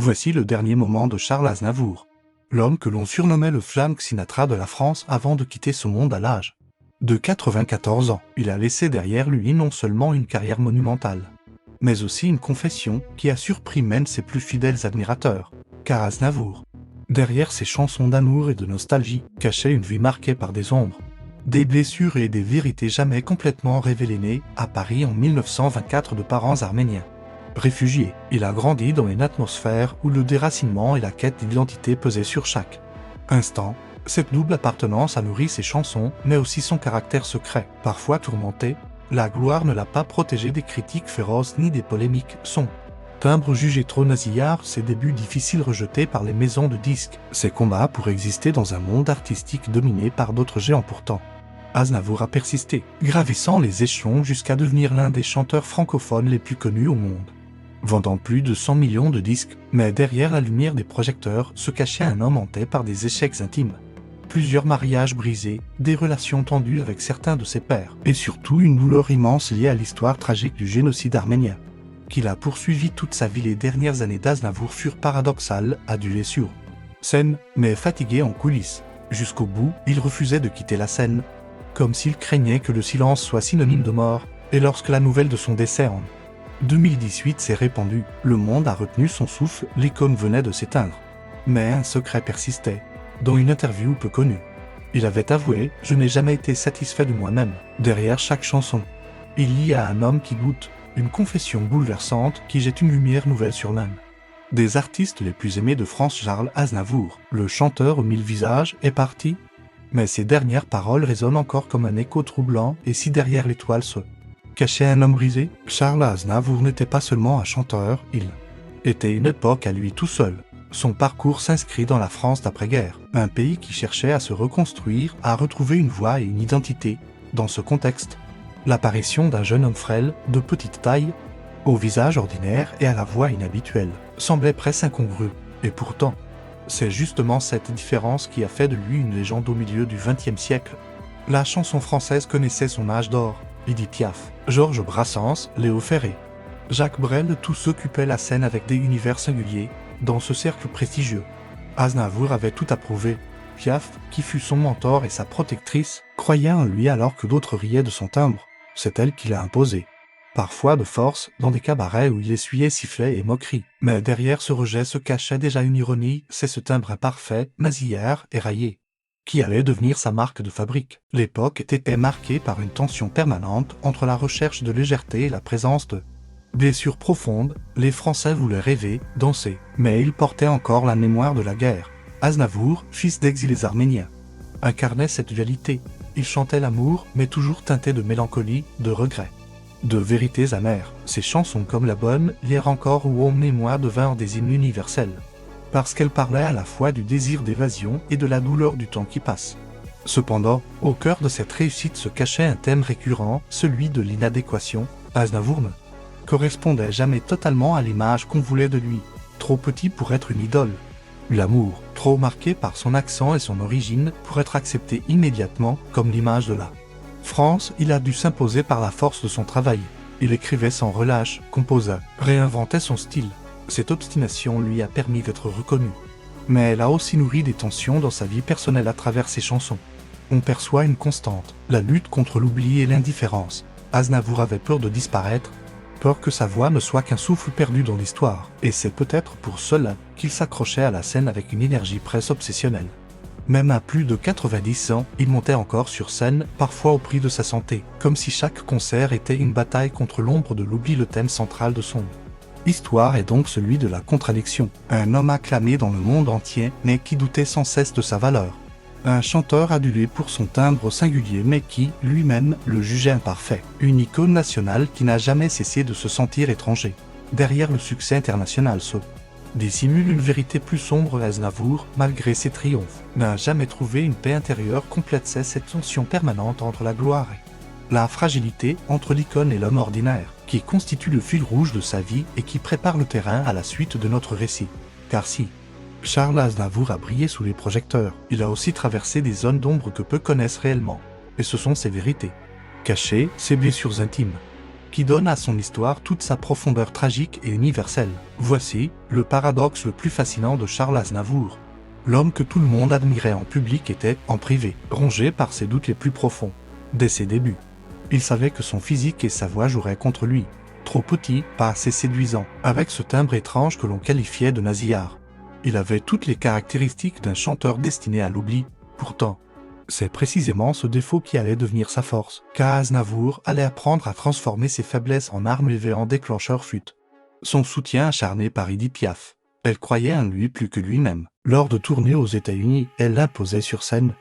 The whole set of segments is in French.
Voici le dernier moment de Charles Aznavour. L'homme que l'on surnommait le Frank Sinatra de la France avant de quitter ce monde à l'âge de 94 ans. Il a laissé derrière lui non seulement une carrière monumentale, mais aussi une confession qui a surpris même ses plus fidèles admirateurs. Car Aznavour, derrière ses chansons d'amour et de nostalgie, cachait une vie marquée par des ombres, des blessures et des vérités jamais complètement révélées. Né à Paris en 1924 de parents arméniens réfugié, il a grandi dans une atmosphère où le déracinement et la quête d'identité pesaient sur chaque instant. Cette double appartenance a nourri ses chansons, mais aussi son caractère secret. Parfois tourmenté, la gloire ne l'a pas protégé des critiques féroces ni des polémiques. Son timbre jugé trop nasillard, ses débuts difficiles rejetés par les maisons de disques, ses combats pour exister dans un monde artistique dominé par d'autres géants. Pourtant, Aznavour a persisté, gravissant les échelons jusqu'à devenir l'un des chanteurs francophones les plus connus au monde, vendant plus de 100 millions de disques. Mais derrière la lumière des projecteurs se cachait un homme hanté par des échecs intimes, plusieurs mariages brisés, des relations tendues avec certains de ses pairs, et surtout une douleur immense liée à l'histoire tragique du génocide arménien, qu'il a poursuivi toute sa vie. Les dernières années d'Aznavour furent paradoxales, adulé sur scène, mais fatigué en coulisses. Jusqu'au bout, il refusait de quitter la scène, comme s'il craignait que le silence soit synonyme de mort. Et lorsque la nouvelle de son décès en 2018 s'est répandue, le monde a retenu son souffle. L'icône venait de s'éteindre. Mais un secret persistait. Dans une interview peu connue, il avait avoué « Je n'ai jamais été satisfait de moi-même ». Derrière chaque chanson, il y a un homme qui goûte, une confession bouleversante qui jette une lumière nouvelle sur l'un des artistes les plus aimés de France. Charles Aznavour, le chanteur aux 1000 visages, est parti. Mais ses dernières paroles résonnent encore comme un écho troublant. Et si derrière l'étoile se cachait un homme brisé, Charles Aznavour n'était pas seulement un chanteur, il était une époque à lui tout seul. Son parcours s'inscrit dans la France d'après-guerre, un pays qui cherchait à se reconstruire, à retrouver une voix et une identité. Dans ce contexte, l'apparition d'un jeune homme frêle, de petite taille, au visage ordinaire et à la voix inhabituelle, semblait presque incongrue. Et pourtant, c'est justement cette différence qui a fait de lui une légende au milieu du XXe siècle. La chanson française connaissait son âge d'or. Édith Piaf, Georges Brassens, Léo Ferré, Jacques Brel, tous occupaient la scène avec des univers singuliers. Dans ce cercle prestigieux, Aznavour avait tout approuvé. Piaf, qui fut son mentor et sa protectrice, croyait en lui alors que d'autres riaient de son timbre. C'est elle qui l'a imposé, parfois de force, dans des cabarets où il essuyait sifflets et moqueries. Mais derrière ce rejet se cachait déjà une ironie, c'est ce timbre imparfait, nasillard et raillé, qui allait devenir sa marque de fabrique. L'époque était marquée par une tension permanente entre la recherche de légèreté et la présence de blessures profondes. Les Français voulaient rêver, danser, mais ils portaient encore la mémoire de la guerre. Aznavour, fils d'exilés arméniens, incarnait cette dualité. Il chantait l'amour, mais toujours teinté de mélancolie, de regret, de vérités amères. Ses chansons comme La Bonne, Hier encore ou Ô mémoire devinrent des hymnes universels, parce qu'elles parlaient à la fois du désir d'évasion et de la douleur du temps qui passe. Cependant, au cœur de cette réussite se cachait un thème récurrent, celui de l'inadéquation. Aznavour ne correspondait jamais totalement à l'image qu'on voulait de lui, trop petit pour être une idole. L'amour, trop marqué par son accent et son origine pour être accepté immédiatement comme l'image de la France, il a dû s'imposer par la force de son travail. Il écrivait sans relâche, composait, réinventait son style. Cette obstination lui a permis d'être reconnu. Mais elle a aussi nourri des tensions dans sa vie personnelle à travers ses chansons. On perçoit une constante, la lutte contre l'oubli et l'indifférence. Aznavour avait peur de disparaître, peur que sa voix ne soit qu'un souffle perdu dans l'histoire. Et c'est peut-être pour cela qu'il s'accrochait à la scène avec une énergie presque obsessionnelle. Même à plus de 90 ans, il montait encore sur scène, parfois au prix de sa santé, comme si chaque concert était une bataille contre l'ombre de l'oubli. Le thème central de son histoire est donc celui de la contradiction. Un homme acclamé dans le monde entier, mais qui doutait sans cesse de sa valeur. Un chanteur adulé pour son timbre singulier, mais qui, lui-même, le jugeait imparfait. Une icône nationale qui n'a jamais cessé de se sentir étranger. Derrière le succès international se dissimule une vérité plus sombre. Aznavour, malgré ses triomphes, n'a jamais trouvé une paix intérieure complète. C'est cette tension permanente entre la gloire et la fragilité, entre l'icône et l'homme ordinaire, qui constitue le fil rouge de sa vie et qui prépare le terrain à la suite de notre récit. Car si Charles Aznavour a brillé sous les projecteurs, il a aussi traversé des zones d'ombre que peu connaissent réellement. Et ce sont ses vérités cachées, ses blessures intimes, qui donne à son histoire toute sa profondeur tragique et universelle. Voici le paradoxe le plus fascinant de Charles Aznavour. L'homme que tout le monde admirait en public était, en privé, rongé par ses doutes les plus profonds. Dès ses débuts, il savait que son physique et sa voix joueraient contre lui. Trop petit, pas assez séduisant, avec ce timbre étrange que l'on qualifiait de nasillard. Il avait toutes les caractéristiques d'un chanteur destiné à l'oubli. Pourtant, c'est précisément ce défaut qui allait devenir sa force, car Aznavour allait apprendre à transformer ses faiblesses en armes et en déclencheur fut son soutien acharné par Edith Piaf. Elle croyait en lui plus que lui-même. Lors de tournées aux États-Unis, elle l'imposait sur scène,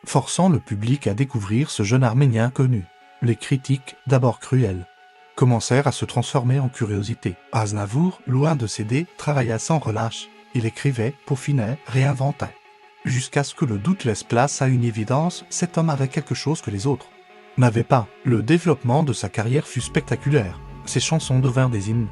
forçant le public à découvrir ce jeune Arménien connu. Les critiques, d'abord cruelles, commencèrent à se transformer en curiosité. Aznavour, loin de céder, travailla sans relâche. Il écrivait, peaufinait, réinventait. Jusqu'à ce que le doute laisse place à une évidence, cet homme avait quelque chose que les autres n'avaient pas. Le développement de sa carrière fut spectaculaire. Ses chansons devinrent des hymnes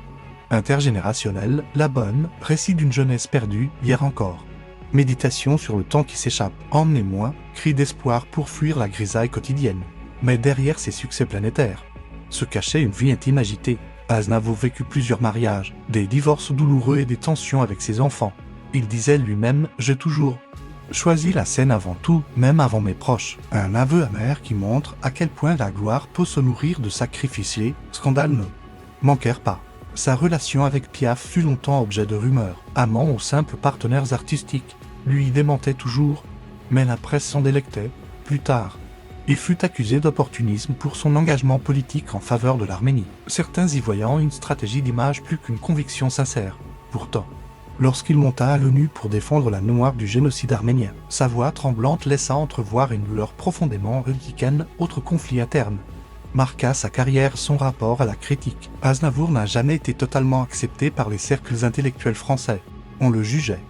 intergénérationnels, La Bonne, récit d'une jeunesse perdue, hier encore. Méditation sur le temps qui s'échappe, emmenez-moi, cri d'espoir pour fuir la grisaille quotidienne. Mais derrière ces succès planétaires se cachait une vie intime agitée. Aznavour vécut plusieurs mariages, des divorces douloureux et des tensions avec ses enfants. Il disait lui-même « J'ai toujours choisi la scène avant tout, même avant mes proches ». Un aveu amer qui montre à quel point la gloire peut se nourrir de sacrifices. Les scandales ne manquèrent pas. Sa relation avec Piaf fut longtemps objet de rumeurs. Amant ou simples partenaires artistiques, lui démentait toujours, mais la presse s'en délectait. Plus tard, il fut accusé d'opportunisme pour son engagement politique en faveur de l'Arménie, certains y voyant une stratégie d'image plus qu'une conviction sincère. Pourtant, lorsqu'il monta à l'ONU pour défendre la mémoire du génocide arménien, sa voix tremblante laissa entrevoir une douleur profondément républicaine. Autre conflit interne marqua sa carrière, son rapport à la critique. Aznavour n'a jamais été totalement accepté par les cercles intellectuels français. On le jugeait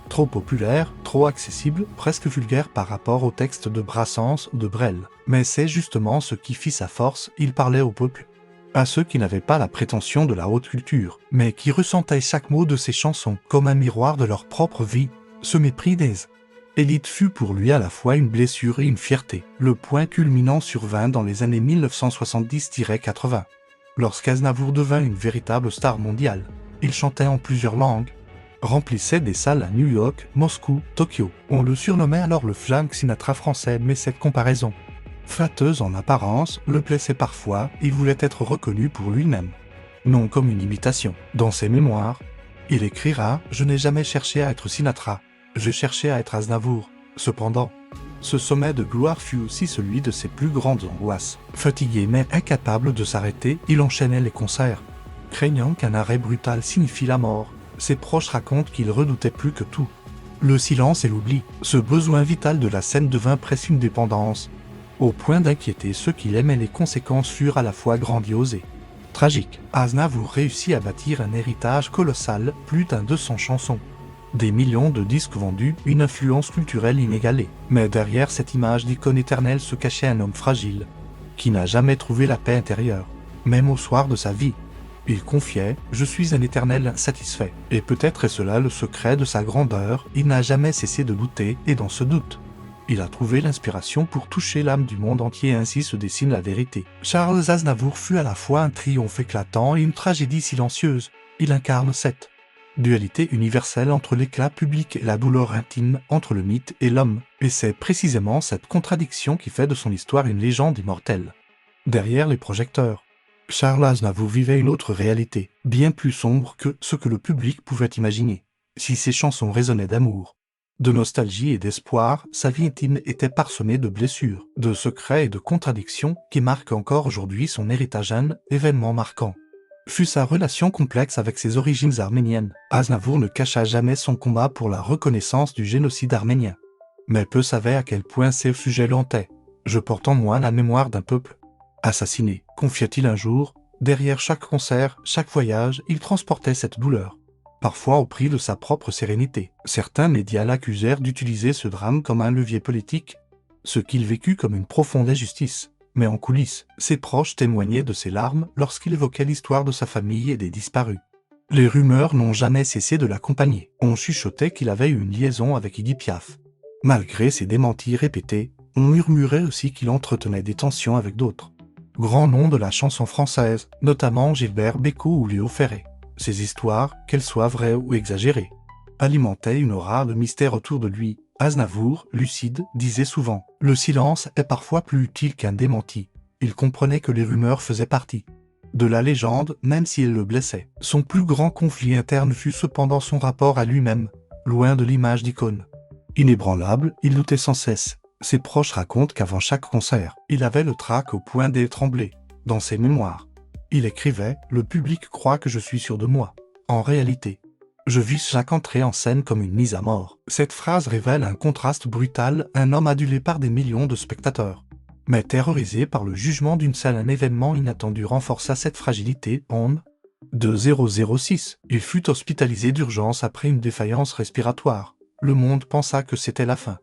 trop populaire, trop accessible, presque vulgaire par rapport aux textes de Brassens ou de Brel. Mais c'est justement ce qui fit sa force, il parlait au peuple, à ceux qui n'avaient pas la prétention de la haute culture, mais qui ressentaient chaque mot de ses chansons comme un miroir de leur propre vie. Ce mépris des élites fut pour lui à la fois une blessure et une fierté. Le point culminant survint dans les années 1970-80, lorsqu'Aznavour devint une véritable star mondiale. Il chantait en plusieurs langues, remplissait des salles à New York, Moscou, Tokyo. On le surnommait alors le Frank Sinatra français, mais cette comparaison, flatteuse en apparence, le blessait parfois. Il voulait être reconnu pour lui-même, non comme une imitation. Dans ses mémoires, il écrira « Je n'ai jamais cherché à être Sinatra, j'ai cherché à être Aznavour ». Cependant, ce sommet de gloire fut aussi celui de ses plus grandes angoisses. Fatigué mais incapable de s'arrêter, il enchaînait les concerts, craignant qu'un arrêt brutal signifie la mort. Ses proches racontent qu'il redoutait plus que tout le silence et l'oubli. Ce besoin vital de la scène devint presque une dépendance, au point d'inquiéter ceux qu'il aimait. Les conséquences furent à la fois grandioses et tragiques. Aznavour réussit à bâtir un héritage colossal, plus d'un 200 chansons, des millions de disques vendus, une influence culturelle inégalée. Mais derrière cette image d'icône éternelle se cachait un homme fragile, qui n'a jamais trouvé la paix intérieure, même au soir de sa vie. Il confiait « Je suis un éternel insatisfait ». Et peut-être est cela le secret de sa grandeur. Il n'a jamais cessé de douter, et dans ce doute, il a trouvé l'inspiration pour toucher l'âme du monde entier, et ainsi se dessine la vérité. Charles Aznavour fut à la fois un triomphe éclatant et une tragédie silencieuse. Il incarne cette dualité universelle entre l'éclat public et la douleur intime, entre le mythe et l'homme. Et c'est précisément cette contradiction qui fait de son histoire une légende immortelle. Derrière les projecteurs, Charles Aznavour vivait une autre réalité, bien plus sombre que ce que le public pouvait imaginer. Si ses chansons résonnaient d'amour, de nostalgie et d'espoir, sa vie intime était parsemée de blessures, de secrets et de contradictions qui marquent encore aujourd'hui son héritage. Un événement marquant fut sa relation complexe avec ses origines arméniennes. Aznavour ne cacha jamais son combat pour la reconnaissance du génocide arménien. Mais peu savaient à quel point ces sujets l'hantaient. « Je porte en moi la mémoire d'un peuple assassiné », confiait-il un jour. Derrière chaque concert, chaque voyage, il transportait cette douleur, parfois au prix de sa propre sérénité. Certains médias l'accusèrent d'utiliser ce drame comme un levier politique, ce qu'il vécut comme une profonde injustice. Mais en coulisses, ses proches témoignaient de ses larmes lorsqu'il évoquait l'histoire de sa famille et des disparus. Les rumeurs n'ont jamais cessé de l'accompagner. On chuchotait qu'il avait eu une liaison avec Edith Piaf. Malgré ses démentis répétés, on murmurait aussi qu'il entretenait des tensions avec d'autres Grand nom de la chanson française, notamment Gilbert Bécaud ou Léo Ferré. Ses histoires, qu'elles soient vraies ou exagérées, alimentaient une aura de mystère autour de lui. Aznavour, lucide, disait souvent « Le silence est parfois plus utile qu'un démenti ». Il comprenait que les rumeurs faisaient partie de la légende, même si elles le blessaient. Son plus grand conflit interne fut cependant son rapport à lui-même, loin de l'image d'icône. Inébranlable, il doutait sans cesse. Ses proches racontent qu'avant chaque concert, il avait le trac au point d'étrangler. Dans ses mémoires, il écrivait « Le public croit que je suis sûr de moi. En réalité, je vis chaque entrée en scène comme une mise à mort ». Cette phrase révèle un contraste brutal, un homme adulé par des millions de spectateurs. Mais terrorisé par le jugement d'une salle, un événement inattendu renforça cette fragilité. En 2006, il fut hospitalisé d'urgence après une défaillance respiratoire. Le monde pensa que c'était la fin.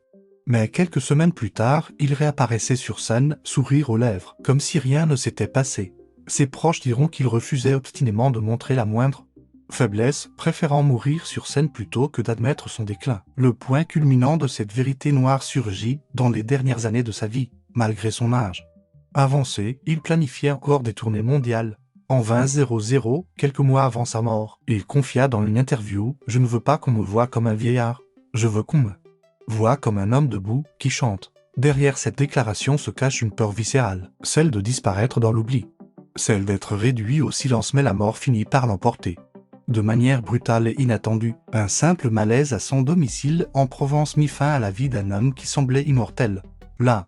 Mais quelques semaines plus tard, il réapparaissait sur scène, sourire aux lèvres, comme si rien ne s'était passé. Ses proches diront qu'il refusait obstinément de montrer la moindre faiblesse, préférant mourir sur scène plutôt que d'admettre son déclin. Le point culminant de cette vérité noire surgit dans les dernières années de sa vie. Malgré son âge avancé, il planifiait encore des tournées mondiales. En 2000, quelques mois avant sa mort, il confia dans une interview « Je ne veux pas qu'on me voie comme un vieillard, je veux qu'on me voie comme un homme debout qui chante ». Derrière cette déclaration se cache une peur viscérale, celle de disparaître dans l'oubli, celle d'être réduit au silence, mais la mort finit par l'emporter. De manière brutale et inattendue, un simple malaise à son domicile en Provence mit fin à la vie d'un homme qui semblait immortel. La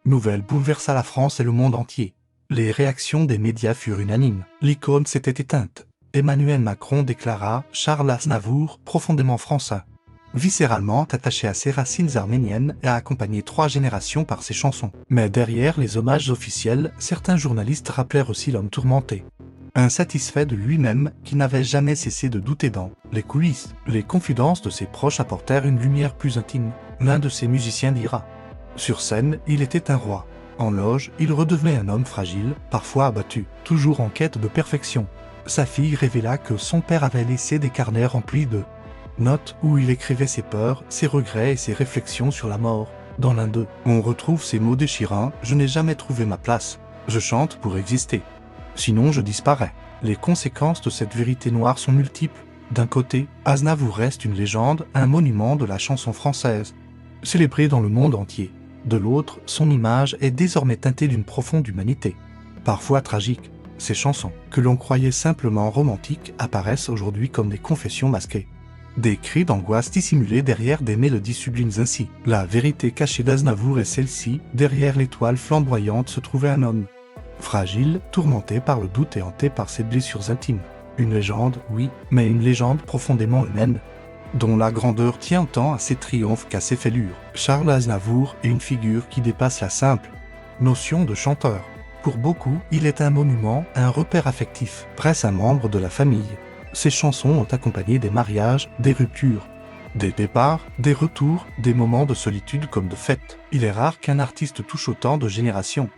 nouvelle bouleversa la France et le monde entier. Les réactions des médias furent unanimes. L'icône s'était éteinte. Emmanuel Macron déclara « Charles Aznavour, profondément français, viscéralement attaché à ses racines arméniennes et a accompagné 3 générations par ses chansons ». Mais derrière les hommages officiels, certains journalistes rappelèrent aussi l'homme tourmenté, insatisfait de lui-même, qui n'avait jamais cessé de douter. Dans les coulisses, les confidences de ses proches apportèrent une lumière plus intime. L'un de ses musiciens dira « Sur scène, il était un roi. En loge, il redevenait un homme fragile, parfois abattu, toujours en quête de perfection. » Sa fille révéla que son père avait laissé des carnets remplis de notes où il écrivait ses peurs, ses regrets et ses réflexions sur la mort. Dans l'un d'eux, on retrouve ces mots déchirants « Je n'ai jamais trouvé ma place. Je chante pour exister. Sinon je disparais ». Les conséquences de cette vérité noire sont multiples. D'un côté, Aznavour reste une légende, un monument de la chanson française, célébré dans le monde entier. De l'autre, son image est désormais teintée d'une profonde humanité, parfois tragique. Ces chansons, que l'on croyait simplement romantiques, apparaissent aujourd'hui comme des confessions masquées. Des cris d'angoisse dissimulés derrière des mélodies sublimes. Ainsi, la vérité cachée d'Aznavour est celle-ci: derrière l'étoile flamboyante se trouvait un homme fragile, tourmenté par le doute et hanté par ses blessures intimes. Une légende, oui, mais une légende profondément humaine, dont la grandeur tient tant à ses triomphes qu'à ses fêlures. Charles Aznavour est une figure qui dépasse la simple notion de chanteur. Pour beaucoup, il est un monument, un repère affectif, presque un membre de la famille. Ses chansons ont accompagné des mariages, des ruptures, des départs, des retours, des moments de solitude comme de fête. Il est rare qu'un artiste touche autant de générations.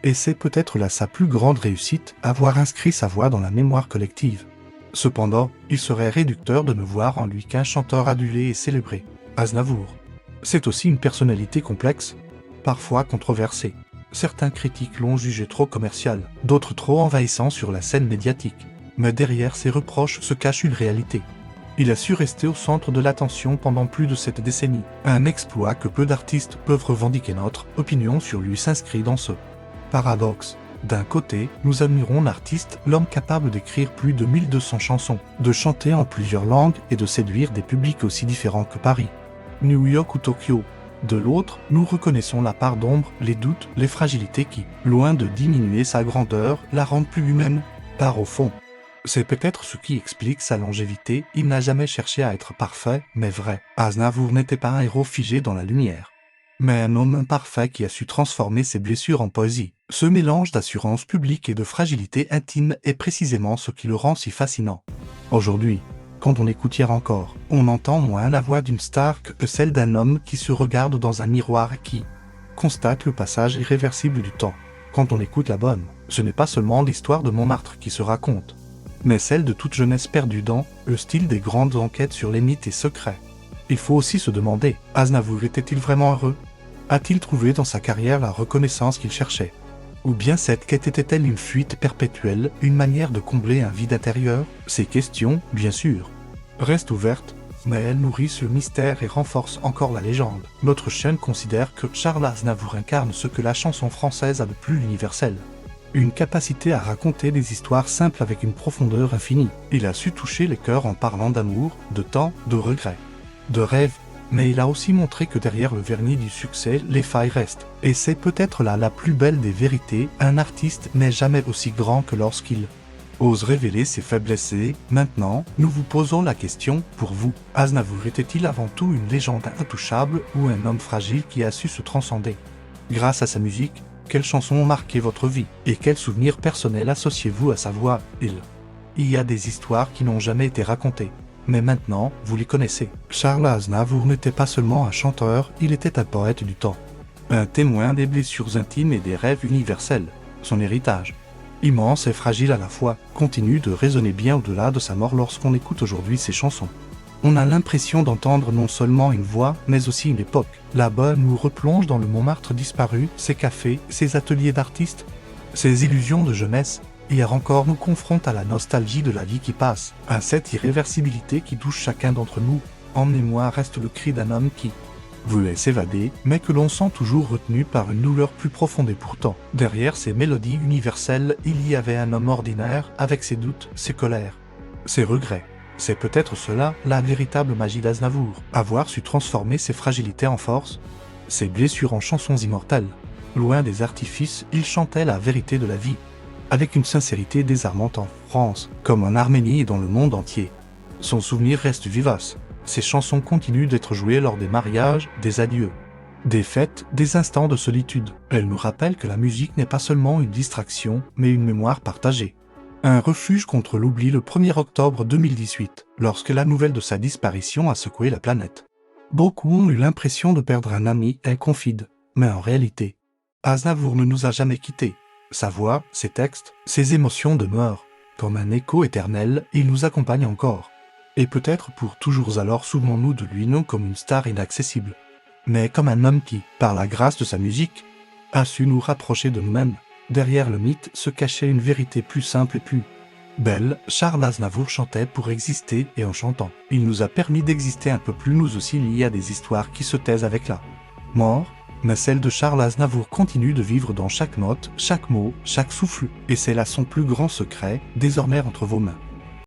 Et c'est peut-être là sa plus grande réussite, avoir inscrit sa voix dans la mémoire collective. Cependant, il serait réducteur de ne voir en lui qu'un chanteur adulé et célébré. Aznavour, c'est aussi une personnalité complexe, parfois controversée. Certains critiques l'ont jugé trop commercial, d'autres trop envahissant sur la scène médiatique. Mais derrière ces reproches se cache une réalité. Il a su rester au centre de l'attention pendant plus de 7 décennies. Un exploit que peu d'artistes peuvent revendiquer. Notre opinion sur lui s'inscrit dans ce paradoxe. D'un côté, nous admirons l'artiste, l'homme capable d'écrire plus de 1200 chansons, de chanter en plusieurs langues et de séduire des publics aussi différents que Paris, New York ou Tokyo. De l'autre, nous reconnaissons la part d'ombre, les doutes, les fragilités qui, loin de diminuer sa grandeur, la rendent plus humaine. Par au fond, c'est peut-être ce qui explique sa longévité. Il n'a jamais cherché à être parfait, mais vrai. Aznavour n'était pas un héros figé dans la lumière, mais un homme imparfait qui a su transformer ses blessures en poésie. Ce mélange d'assurance publique et de fragilité intime est précisément ce qui le rend si fascinant. Aujourd'hui, quand on écoute Hier encore, on entend moins la voix d'une star que celle d'un homme qui se regarde dans un miroir et qui constate le passage irréversible du temps. Quand on écoute l'album, ce n'est pas seulement l'histoire de Montmartre qui se raconte, mais celle de toute jeunesse perdue dans le style des grandes enquêtes sur les mythes et secrets. Il faut aussi se demander, Aznavour était-il vraiment heureux? A-t-il trouvé dans sa carrière la reconnaissance qu'il cherchait? Ou bien cette quête était-elle une fuite perpétuelle, une manière de combler un vide intérieur? Ces questions, bien sûr, restent ouvertes, mais elles nourrissent le mystère et renforcent encore la légende. Notre chaîne considère que Charles Aznavour incarne ce que la chanson française a de plus universel. Une capacité à raconter des histoires simples avec une profondeur infinie. Il a su toucher les cœurs en parlant d'amour, de temps, de regrets, de rêves, mais il a aussi montré que derrière le vernis du succès, les failles restent. Et c'est peut-être là la plus belle des vérités, un artiste n'est jamais aussi grand que lorsqu'il ose révéler ses faiblesses. Et maintenant, nous vous posons la question, pour vous, Aznavour était-il avant tout une légende intouchable ou un homme fragile qui a su se transcender? Grâce à sa musique, quelles chansons ont marqué votre vie? Et quels souvenirs personnels associez-vous à sa voix? Il y a des histoires qui n'ont jamais été racontées. Mais maintenant, vous les connaissez. Charles Aznavour n'était pas seulement un chanteur, il était un poète du temps. Un témoin des blessures intimes et des rêves universels. Son héritage, immense et fragile à la fois, continue de résonner bien au-delà de sa mort lorsqu'on écoute aujourd'hui ses chansons. On a l'impression d'entendre non seulement une voix, mais aussi une époque. Là-bas nous replonge dans le Montmartre disparu, ses cafés, ses ateliers d'artistes, ses illusions de jeunesse. Hier encore nous confronte à la nostalgie de la vie qui passe, à cette irréversibilité qui touche chacun d'entre nous. En mémoire reste le cri d'un homme qui voulait s'évader, mais que l'on sent toujours retenu par une douleur plus profonde et pourtant, derrière ces mélodies universelles, il y avait un homme ordinaire, avec ses doutes, ses colères, ses regrets. C'est peut-être cela, la véritable magie d'Aznavour, avoir su transformer ses fragilités en force, ses blessures en chansons immortelles. Loin des artifices, il chantait la vérité de la vie, avec une sincérité désarmante en France, comme en Arménie et dans le monde entier. Son souvenir reste vivace. Ses chansons continuent d'être jouées lors des mariages, des adieux, des fêtes, des instants de solitude. Elles nous rappellent que la musique n'est pas seulement une distraction, mais une mémoire partagée. Un refuge contre l'oubli le 1er octobre 2018, lorsque la nouvelle de sa disparition a secoué la planète. Beaucoup ont eu l'impression de perdre un ami et confident, mais en réalité, Aznavour ne nous a jamais quittés. Sa voix, ses textes, ses émotions demeurent, comme un écho éternel, et il nous accompagne encore. Et peut-être pour toujours alors souvenons-nous de lui non comme une star inaccessible, mais comme un homme qui, par la grâce de sa musique, a su nous rapprocher de nous-mêmes. Derrière le mythe se cachait une vérité plus simple et plus belle. Charles Aznavour chantait pour exister et en chantant, il nous a permis d'exister un peu plus nous aussi. Il y a des histoires qui se taisent avec la mort, mais celle de Charles Aznavour continue de vivre dans chaque note, chaque mot, chaque souffle, et c'est là son plus grand secret, désormais entre vos mains.